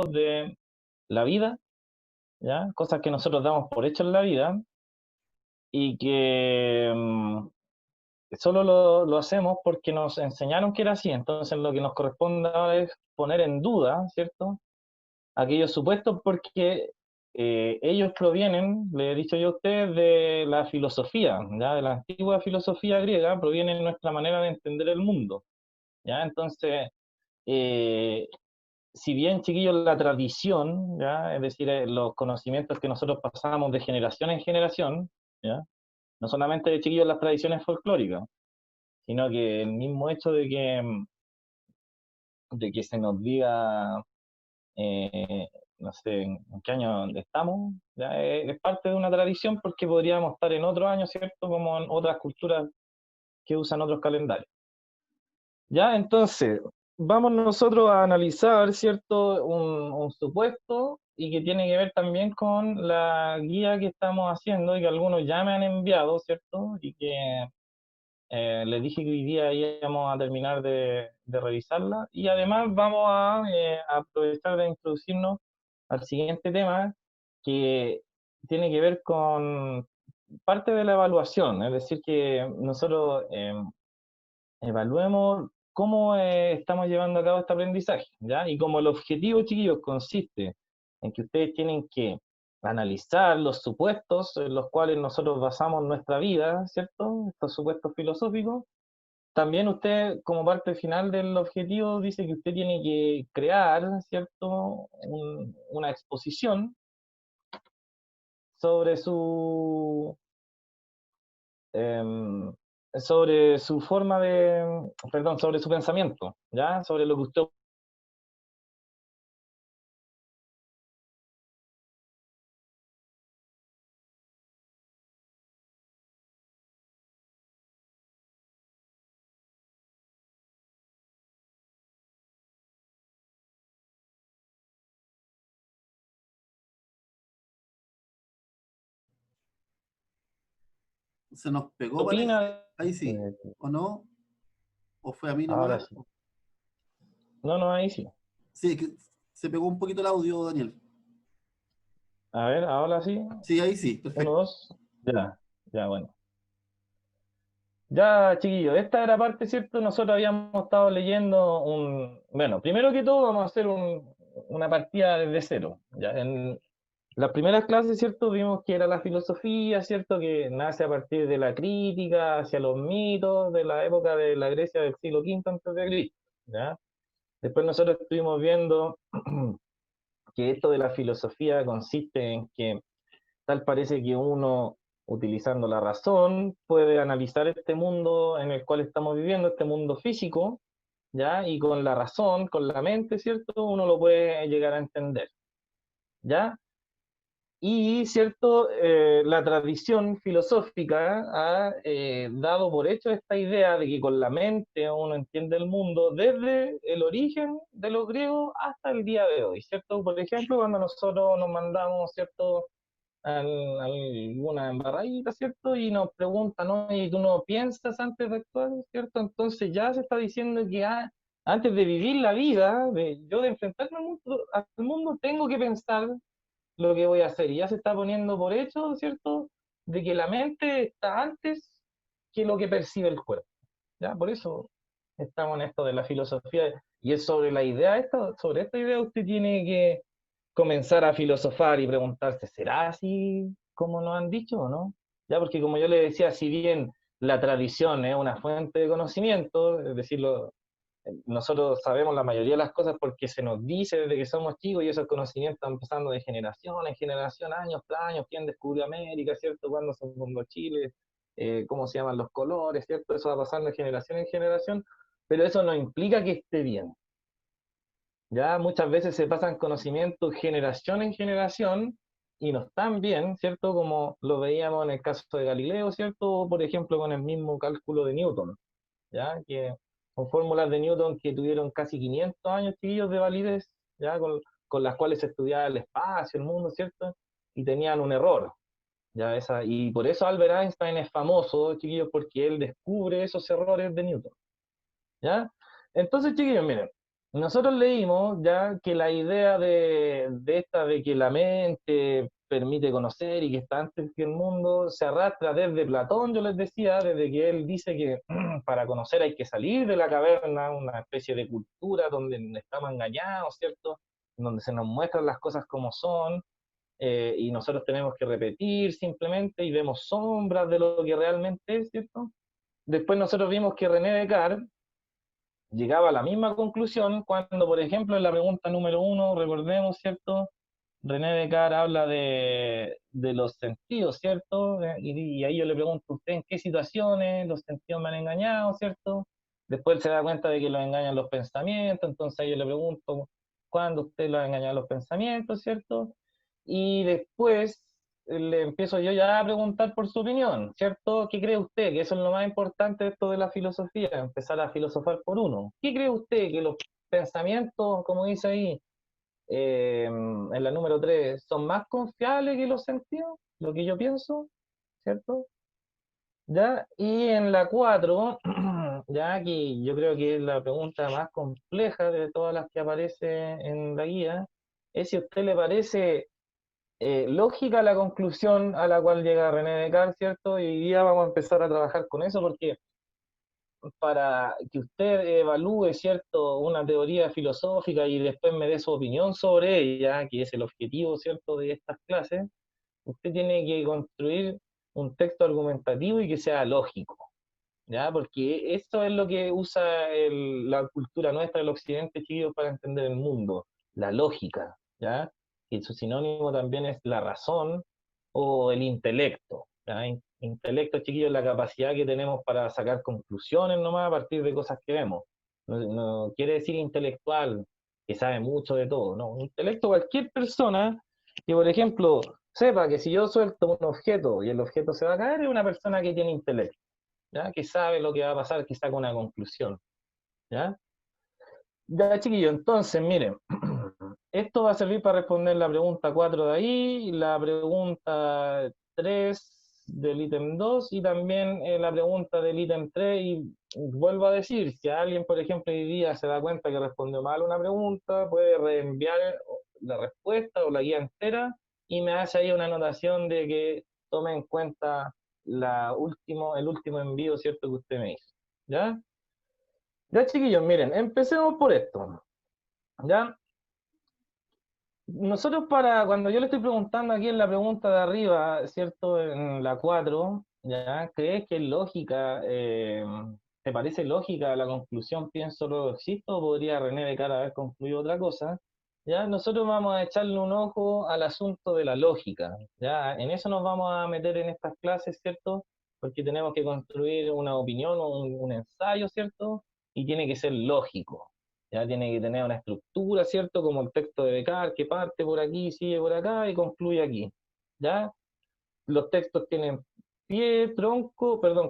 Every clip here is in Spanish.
de la vida, ¿ya? Cosas que nosotros damos por hecho en la vida y que solo lo hacemos porque nos enseñaron que era así. Entonces lo que nos corresponde ahora es poner en duda, ¿cierto? Aquellos supuestos porque ellos provienen, le he dicho yo a ustedes, de la filosofía, ¿ya? De la antigua filosofía griega, proviene nuestra manera de entender el mundo, ¿ya? Entonces, eh, si bien, chiquillos, la tradición, ¿ya? Es decir, los conocimientos que nosotros pasamos de generación en generación, ¿ya? No solamente, chiquillos, las tradiciones folclóricas, sino que el mismo hecho de que se nos diga, no sé en qué año estamos, ya es parte de una tradición porque podríamos estar en otro año, ¿cierto? Como en otras culturas que usan otros calendarios. Ya, entonces, vamos nosotros a analizar, ¿cierto? Un supuesto y que tiene que ver también con la guía que estamos haciendo y que algunos ya me han enviado, ¿cierto? Y que les dije que hoy día íbamos a terminar de revisarla y además vamos a aprovechar de introducirnos al siguiente tema que tiene que ver con parte de la evaluación, es decir, que nosotros evaluemos cómo estamos llevando a cabo este aprendizaje, ¿ya? Y como el objetivo, chiquillos, consiste en que ustedes tienen que analizar los supuestos en los cuales nosotros basamos nuestra vida, ¿cierto? Estos supuestos filosóficos. También usted, como parte final del objetivo, dice que usted tiene que crear, ¿cierto? Una exposición sobre em, sobre su forma de, perdón, sobre su pensamiento, ¿ya? Sobre lo que usted Se nos pegó, parece. opina. Ahí sí. ¿O no? ¿O fue a mí Ahora nomás? sí. No, no, ahí sí. Sí, que se pegó un poquito el audio, Daniel. A ver, ahora sí. Sí, ahí sí, Uno, perfecto. dos. Ya, ya, bueno. Ya, chiquillos, esta era parte, ¿cierto? Nosotros habíamos estado leyendo bueno, primero que todo vamos a hacer una partida desde cero. Ya, en las primeras clases, ¿cierto? Vimos que era la filosofía, ¿cierto? Que nace a partir de la crítica hacia los mitos de la época de la Grecia del siglo V antes de Cristo, ¿ya? Después nosotros estuvimos viendo que esto de la filosofía consiste en que tal parece que uno, utilizando la razón, puede analizar este mundo en el cual estamos viviendo, este mundo físico, ¿ya? Y con la razón, con la mente, ¿cierto? Uno lo puede llegar a entender, ¿ya? Y, ¿cierto? La tradición filosófica ha dado por hecho esta idea de que con la mente uno entiende el mundo desde el origen de los griegos hasta el día de hoy, ¿cierto? Por ejemplo, cuando nosotros nos mandamos, ¿cierto? Alguna embarradita, ¿cierto? Y nos preguntan, ¿no? ¿Y tú no piensas antes de actuar, ¿cierto? Entonces ya se está diciendo que antes de vivir la vida, yo de enfrentarme al mundo, tengo que pensar lo que voy a hacer. Y ya se está poniendo por hecho, ¿cierto? De que la mente está antes que lo que percibe el cuerpo. ¿Ya? Por eso estamos en esto de la filosofía. Y es sobre la idea, sobre esta idea usted tiene que comenzar a filosofar y preguntarse, ¿será así como nos han dicho o no? Ya, porque como yo le decía, si bien la tradición es una fuente de conocimiento, es decir, nosotros sabemos la mayoría de las cosas porque se nos dice desde que somos chicos y esos conocimientos están pasando de generación en generación, años tras años, quién descubrió América, ¿cierto? ¿Cuándo se fundó Chile? ¿Cómo se llaman los colores? ¿Cierto? Eso va pasando de generación en generación, pero eso no implica que esté bien. Ya muchas veces se pasan conocimientos generación en generación y no están bien, ¿cierto? Como lo veíamos en el caso de Galileo, ¿cierto? O por ejemplo con el mismo cálculo de Newton, ¿ya? Que son fórmulas de Newton que tuvieron casi 500 años, chiquillos, de validez, ¿ya? Con las cuales se estudiaba el espacio, el mundo, ¿cierto? Y tenían un error, ¿ya? Y por eso Albert Einstein es famoso, chiquillos, porque él descubre esos errores de Newton, ¿ya? Entonces, chiquillos, miren. nosotros leímos ya que la idea de que la mente permite conocer y que está antes que el mundo se arrastra desde Platón, yo les decía, desde que él dice que para conocer hay que salir de la caverna, una especie de cultura donde estamos engañados, ¿cierto? Donde se nos muestran las cosas como son, y nosotros tenemos que repetir simplemente y vemos sombras de lo que realmente es, ¿cierto? Después nosotros vimos que René Descartes llegaba a la misma conclusión cuando, por ejemplo, en la pregunta número 1, recordemos, ¿cierto? René Descartes habla de los sentidos, ¿cierto? Y ahí yo le pregunto a usted en qué situaciones los sentidos me han engañado, ¿cierto? Después se da cuenta de que lo engañan los pensamientos, entonces ahí yo le pregunto cuándo usted lo ha engañado los pensamientos, ¿cierto? Y después le empiezo yo ya a preguntar por su opinión, ¿cierto? ¿Qué cree usted? Que eso es lo más importante de esto de la filosofía, empezar a filosofar por uno. ¿Qué cree usted? Que los pensamientos, como dice ahí, en la número 3, son más confiables que los sentidos, lo que yo pienso, ¿cierto? ¿Ya? Y en la 4, ya que yo creo que es la pregunta más compleja de todas las que aparece en la guía, es si a usted le parece lógica la conclusión a la cual llega René Descartes, ¿cierto? Y hoy día vamos a empezar a trabajar con eso porque para que usted evalúe, ¿cierto?, una teoría filosófica y después me dé su opinión sobre ella, que es el objetivo, ¿cierto?, de estas clases, usted tiene que construir un texto argumentativo y que sea lógico, ¿ya? Porque eso es lo que usa la cultura nuestra, el occidente, chicos, para entender el mundo, la lógica, ¿ya? Y su sinónimo también es la razón o el intelecto, ¿ya? Intelecto, chiquillos, es la capacidad que tenemos para sacar conclusiones nomás a partir de cosas que vemos. No quiere decir intelectual, que sabe mucho de todo, no. Intelecto, cualquier persona que, por ejemplo, sepa que si yo suelto un objeto y el objeto se va a caer, es una persona que tiene intelecto, ¿ya? Que sabe lo que va a pasar, que saca una conclusión, ¿ya? Ya, chiquillo, entonces, miren, esto va a servir para responder la pregunta 4 de ahí, la pregunta 3 del ítem 2 y también la pregunta del ítem 3. Y vuelvo a decir, si alguien, por ejemplo, hoy día se da cuenta que respondió mal una pregunta, puede reenviar la respuesta o la guía entera y me hace ahí una anotación de que tome en cuenta el último envío, ¿cierto?, que usted me hizo, ¿ya? Ya, chiquillos, miren, empecemos por esto, ¿ya? Nosotros cuando yo le estoy preguntando aquí en la pregunta de arriba, ¿cierto? En la 4, ¿ya? ¿Crees que es lógica, te parece lógica la conclusión pienso luego existo? ¿O podría René Descartes haber concluido otra cosa? ¿Ya? Nosotros vamos a echarle un ojo al asunto de la lógica, ¿ya? En eso nos vamos a meter en estas clases, ¿cierto? Porque tenemos que construir una opinión o un ensayo, ¿cierto? Y tiene que ser lógico, ya tiene que tener una estructura, ¿cierto? Como el texto de Descartes, que parte por aquí, sigue por acá y concluye aquí, ¿ya? Los textos tienen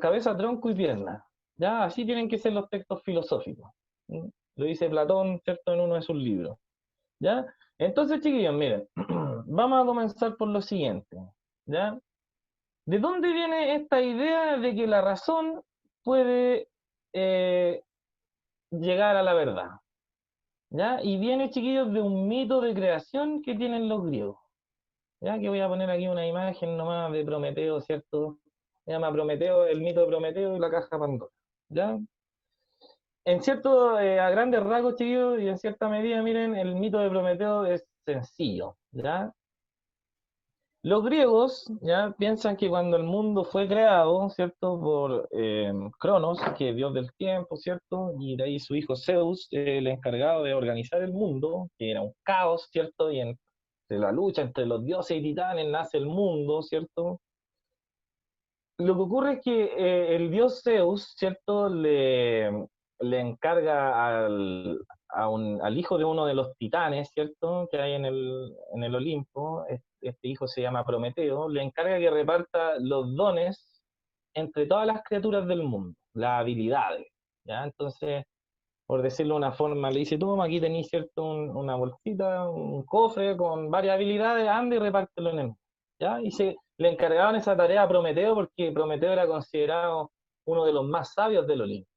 cabeza, tronco y pierna, ¿ya? Así tienen que ser los textos filosóficos. ¿Mm? Lo dice Platón, ¿cierto? En uno de sus libros, ¿ya? Entonces, chiquillos, miren, vamos a comenzar por lo siguiente, ¿ya? ¿De dónde viene esta idea de que la razón puede llegar a la verdad? ¿Ya? Y viene, chiquillos, de un mito de creación que tienen los griegos. ¿Ya? Que voy a poner aquí una imagen nomás de Prometeo, ¿cierto? Se llama Prometeo, el mito de Prometeo y la caja Pandora. ¿Ya? En cierto, a grandes rasgos, chiquillos, y en cierta medida, miren, el mito de Prometeo es sencillo, ¿ya? Los griegos ya piensan que cuando el mundo fue creado, ¿cierto? Por Cronos, que es dios del tiempo, ¿cierto? Y de ahí su hijo Zeus, el encargado de organizar el mundo, que era un caos, ¿cierto? Y entre la lucha entre los dioses y titanes nace el mundo, ¿cierto? Lo que ocurre es que el dios Zeus, ¿cierto? Le encarga al hijo de uno de los titanes, ¿cierto? Que hay en el Olimpo, este hijo se llama Prometeo, le encarga que reparta los dones entre todas las criaturas del mundo, las habilidades, ¿ya? Entonces, por decirlo de una forma, le dice, toma, aquí tenéis, ¿cierto? Una bolsita, un cofre con varias habilidades, anda y repártelo en el mundo, ¿ya? Le encargaban esa tarea a Prometeo porque Prometeo era considerado uno de los más sabios del Olimpo.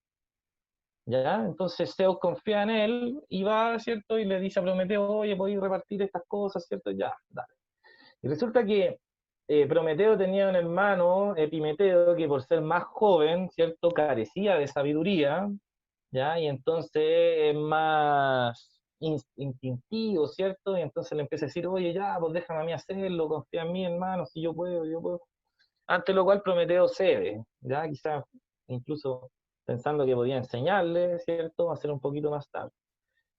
¿ya? Entonces Zeus confía en él y va, ¿cierto? Y le dice a Prometeo, oye, podéis repartir estas cosas, ¿cierto? Ya, dale. Y resulta que Prometeo tenía un hermano, Epimeteo, que por ser más joven, ¿cierto? Carecía de sabiduría, ¿ya? Y entonces es más instintivo, ¿cierto? Y entonces le empieza a decir, oye, ya, pues déjame a mí hacerlo, confía en mí, hermano, si yo puedo, yo puedo. Ante lo cual Prometeo cede, ya quizás incluso pensando que podía enseñarle, ¿cierto? Hacer un poquito más tarde.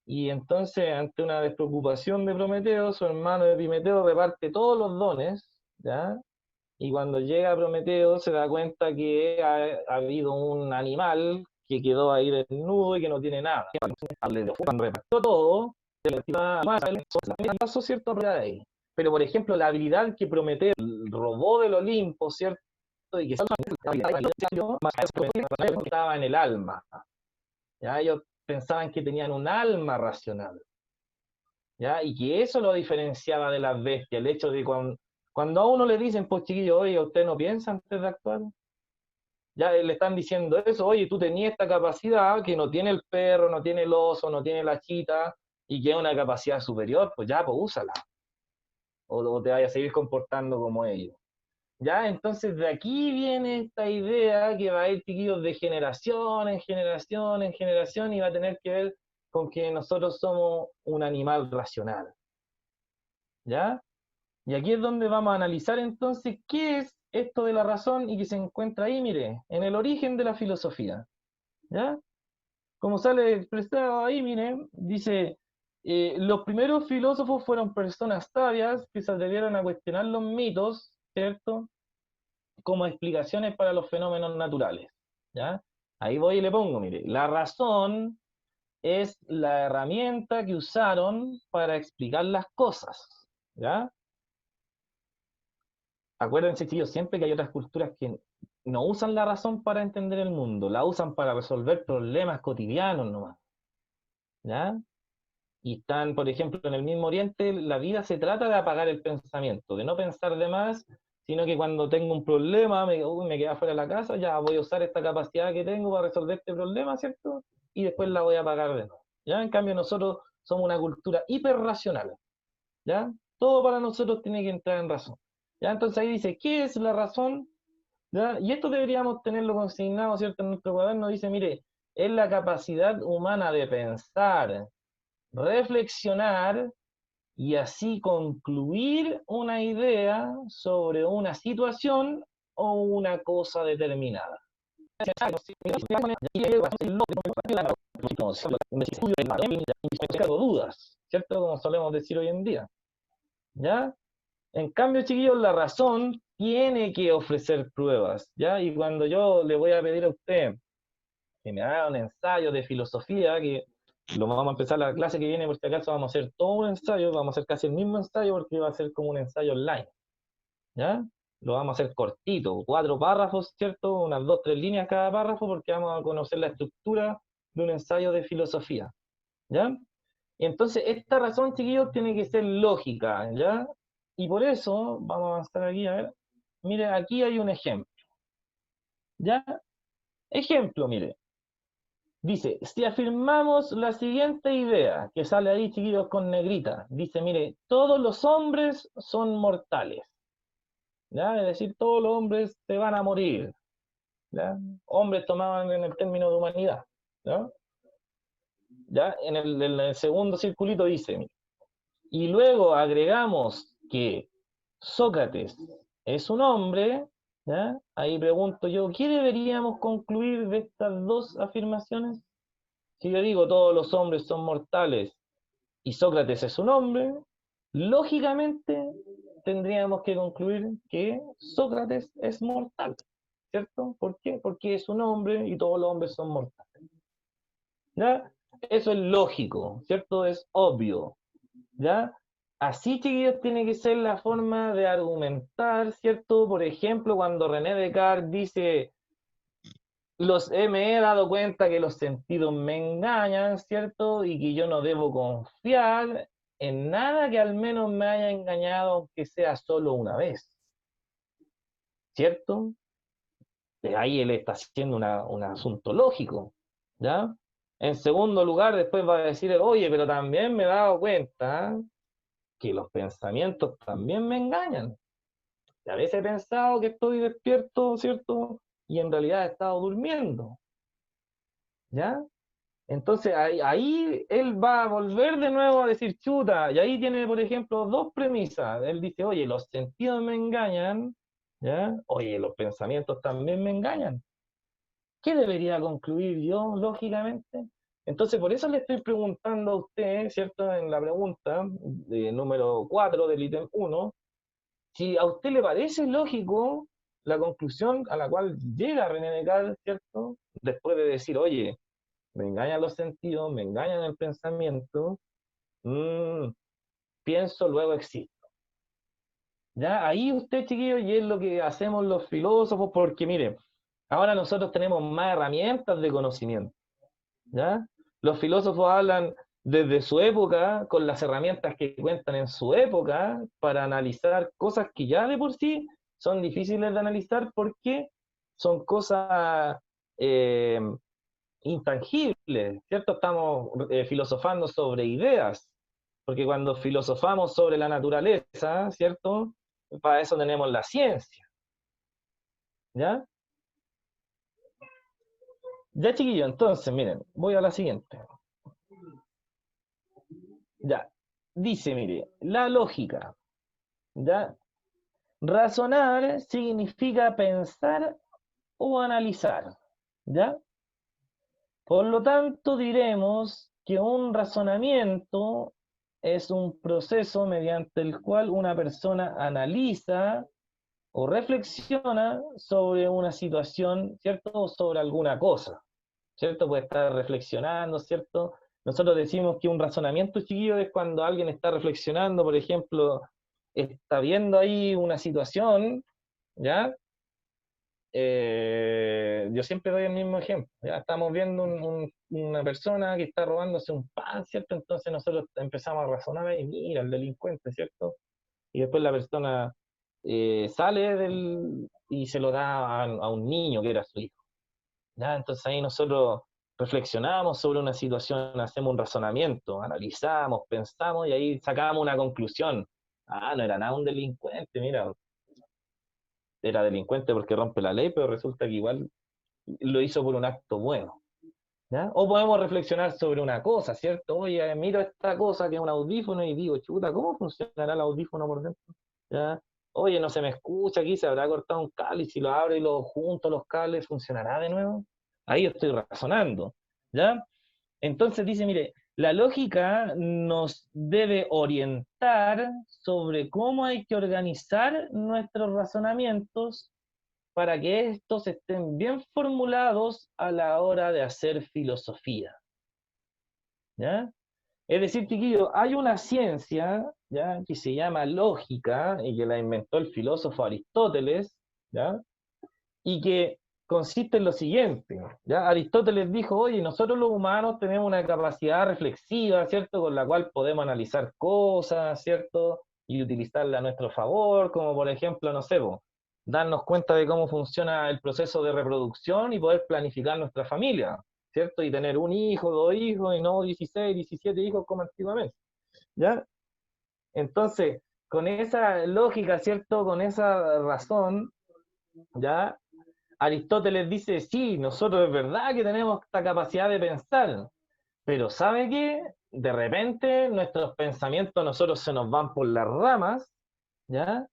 Y entonces, ante una despreocupación de Prometeo, su hermano Epimeteo reparte todos los dones, ¿ya? Y cuando llega Prometeo se da cuenta que ha habido un animal que quedó ahí desnudo y que no tiene nada. Cuando repartió todo, pasó cierto de ahí. Pero, por ejemplo, la habilidad que Prometeo robó del Olimpo, ¿cierto? Y que estaba en el alma. ¿Ya? Ellos pensaban que tenían un alma racional, ¿ya? Y que eso lo diferenciaba de las bestias, el hecho de cuando a uno le dicen, pues chiquillo, oye, ¿usted no piensa antes de actuar? Ya le están diciendo eso, oye, tú tenías esta capacidad que no tiene el perro, no tiene el oso, no tiene la chita, y que es una capacidad superior, pues ya, pues úsala, o te vayas a seguir comportando como ellos. Ya, entonces de aquí viene esta idea que va a ir, chiquillos, de generación en generación en generación y va a tener que ver con que nosotros somos un animal racional. ¿Ya? Y aquí es donde vamos a analizar entonces qué es esto de la razón y que se encuentra ahí, mire, en el origen de la filosofía. ¿Ya? Como sale expresado ahí, mire, dice, los primeros filósofos fueron personas sabias que se atrevieron a cuestionar los mitos, ¿cierto? Como explicaciones para los fenómenos naturales. ¿Ya? Ahí voy y le pongo, mire, la razón es la herramienta que usaron para explicar las cosas. ¿Ya? Acuérdense, chicos, siempre que hay otras culturas que no usan la razón para entender el mundo, la usan para resolver problemas cotidianos nomás. ¿Ya? Y están, por ejemplo, en el mismo Oriente, la vida se trata de apagar el pensamiento, de no pensar de más, sino que cuando tengo un problema, me queda fuera de la casa, ya voy a usar esta capacidad que tengo para resolver este problema, ¿cierto? Y después la voy a apagar de nuevo. ¿Ya? En cambio, nosotros somos una cultura hiperracional, ¿ya? Todo para nosotros tiene que entrar en razón. ¿Ya? Entonces ahí dice, ¿qué es la razón? ¿Ya? Y esto deberíamos tenerlo consignado, ¿cierto? En nuestro cuaderno dice, mire, es la capacidad humana de pensar, reflexionar y así concluir una idea sobre una situación o una cosa determinada. Dudas, ¿cierto? Como solemos decir hoy en día. ¿Ya? En cambio, chiquillos, la razón tiene que ofrecer pruebas, ¿ya? Y cuando yo le voy a pedir a usted que me haga un ensayo de filosofía, que lo vamos a empezar la clase que viene, por si acaso vamos a hacer todo un ensayo, vamos a hacer casi el mismo ensayo porque va a ser como un ensayo online, ¿ya? Lo vamos a hacer cortito, 4 párrafos, ¿cierto? Unas 2, 3 líneas cada párrafo porque vamos a conocer la estructura de un ensayo de filosofía, ¿ya? Y entonces esta razón, chiquillos, tiene que ser lógica, ¿ya? Y por eso, vamos a avanzar aquí, a ver, mire, aquí hay un ejemplo, ¿ya? Ejemplo, mire, dice, si afirmamos la siguiente idea, que sale ahí, chiquillos, con negrita, dice, mire, todos los hombres son mortales, ¿ya? Es decir, todos los hombres se van a morir, ¿ya? Hombres tomaban en el término de humanidad, ¿ya? ¿Ya? En el segundo circulito dice, mire, y luego agregamos que Sócrates es un hombre, ¿ya? Ahí pregunto yo, ¿qué deberíamos concluir de estas dos afirmaciones? Si yo digo todos los hombres son mortales y Sócrates es un hombre, lógicamente tendríamos que concluir que Sócrates es mortal, ¿cierto? ¿Por qué? Porque es un hombre y todos los hombres son mortales. ¿Ya? Eso es lógico, ¿cierto? Es obvio, ¿ya? Así, chiquillos, tiene que ser la forma de argumentar, ¿cierto? Por ejemplo, cuando René Descartes dice, me he dado cuenta que los sentidos me engañan, ¿cierto? Y que yo no debo confiar en nada que al menos me haya engañado, aunque sea solo una vez, ¿cierto? De ahí él está haciendo un asunto lógico, ¿ya? En segundo lugar, después va a decir, oye, pero también me he dado cuenta que los pensamientos también me engañan. Y a veces he pensado que estoy despierto, ¿cierto? Y en realidad he estado durmiendo. ¿Ya? Entonces ahí él va a volver de nuevo a decir chuta, y ahí tiene, por ejemplo, dos premisas. Él dice, oye, los sentidos me engañan, ¿ya? Oye, los pensamientos también me engañan. ¿Qué debería concluir yo, lógicamente? Entonces, por eso le estoy preguntando a usted, ¿cierto? En la pregunta número 4 del ítem 1, si a usted le parece lógico la conclusión a la cual llega René Descartes, ¿cierto? Después de decir, oye, me engañan los sentidos, me engañan el pensamiento, mmm, pienso, luego existo. ¿Ya? Ahí usted, chiquillo, y es lo que hacemos los filósofos, porque mire, ahora nosotros tenemos más herramientas de conocimiento. ¿Ya? Los filósofos hablan desde su época, con las herramientas que cuentan en su época, para analizar cosas que ya de por sí son difíciles de analizar porque son cosas eh, intangibles, ¿cierto? Estamos filosofando sobre ideas, porque cuando filosofamos sobre la naturaleza, ¿cierto? Para eso tenemos la ciencia, ¿ya? Ya, chiquillo, entonces, miren, voy a la siguiente. Ya, dice, mire, la lógica, ¿ya? Razonar significa pensar o analizar, ¿ya? Por lo tanto, diremos que un razonamiento es un proceso mediante el cual una persona analiza o reflexiona sobre una situación, ¿cierto? O sobre alguna cosa, ¿cierto? Puede estar reflexionando, ¿cierto? Nosotros decimos que un razonamiento, chiquillo, es cuando alguien está reflexionando, por ejemplo, está viendo ahí una situación, ¿ya? Yo siempre doy el mismo ejemplo. Ya estamos viendo una persona que está robándose un pan, ¿cierto? Entonces nosotros empezamos a razonar y mira, el delincuente, ¿cierto? Y después la persona sale y se lo da a un niño que era su hijo. ¿Ya? Entonces ahí nosotros reflexionamos sobre una situación, hacemos un razonamiento, analizamos, pensamos y ahí sacamos una conclusión. Ah, no era nada un delincuente, mira, era delincuente porque rompe la ley, pero resulta que igual lo hizo por un acto bueno. ¿Ya? O podemos reflexionar sobre una cosa, ¿cierto? Oye, miro esta cosa que es un audífono y digo, chuta, ¿cómo funcionará el audífono por dentro? ¿Ya? Oye, no se me escucha aquí, se habrá cortado un cable y si lo abro y lo junto los cables, ¿funcionará de nuevo? Ahí estoy razonando, ¿ya? Entonces dice, mire, la lógica nos debe orientar sobre cómo hay que organizar nuestros razonamientos para que estos estén bien formulados a la hora de hacer filosofía. ¿Ya? Es decir, chiquillos, hay una ciencia, ¿ya? Que se llama lógica y que la inventó el filósofo Aristóteles, ¿ya? Y que consiste en lo siguiente, ¿ya? Aristóteles dijo, oye, nosotros los humanos tenemos una capacidad reflexiva, ¿cierto? Con la cual podemos analizar cosas, ¿cierto? Y utilizarla a nuestro favor, como por ejemplo, no sé, darnos cuenta de cómo funciona el proceso de reproducción y poder planificar nuestra familia, ¿cierto? Y tener un hijo, dos hijos, y no 16, 17 hijos como antiguamente, ¿ya? Entonces, con esa lógica, ¿cierto? Con esa razón, ¿ya? Aristóteles dice, sí, nosotros es verdad que tenemos esta capacidad de pensar, pero ¿sabe qué? De repente nuestros pensamientos a nosotros se nos van por las ramas, ¿ya?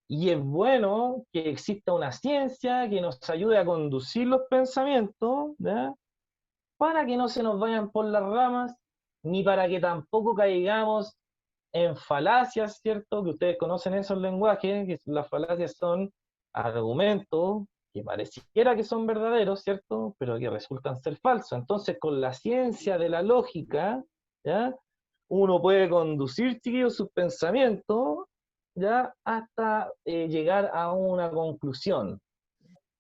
Y es bueno que exista una ciencia que nos ayude a conducir los pensamientos, ¿ya? Para que no se nos vayan por las ramas, ni para que tampoco caigamos en falacias, ¿cierto? Que ustedes conocen esos lenguajes, que las falacias son argumentos que pareciera que son verdaderos, ¿cierto? Pero que resultan ser falsos. Entonces, con la ciencia de la lógica, ¿ya? Uno puede conducir, chiquillos, sus pensamientos, ¿ya? Hasta llegar a una conclusión,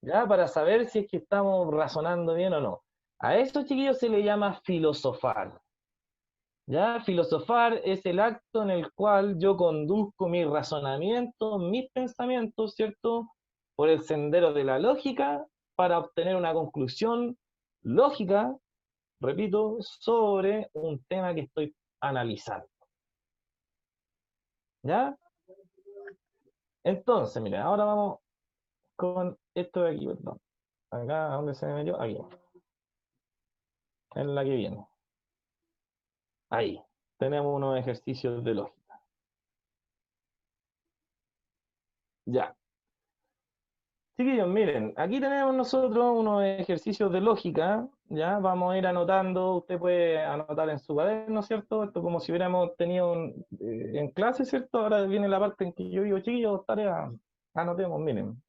¿ya? Para saber si es que estamos razonando bien o no. A esto, chiquillos, se le llama filosofar. ¿Ya? Filosofar es el acto en el cual yo conduzco mi razonamiento, mis pensamientos, ¿cierto? Por el sendero de la lógica para obtener una conclusión lógica, repito, sobre un tema que estoy analizando. ¿Ya? Entonces, mira, ahora vamos con esto de aquí, perdón. Acá, ¿a dónde se me metió? Aquí. En la que viene. Ahí. Tenemos unos ejercicios de lógica. Ya. Chiquillos, miren, aquí tenemos nosotros unos ejercicios de lógica, ya vamos a ir anotando, usted puede anotar en su cuaderno, ¿cierto? Esto como si hubiéramos tenido en clase, ¿cierto? Ahora viene la parte en que yo digo, chiquillos, tarea, anotemos, miren,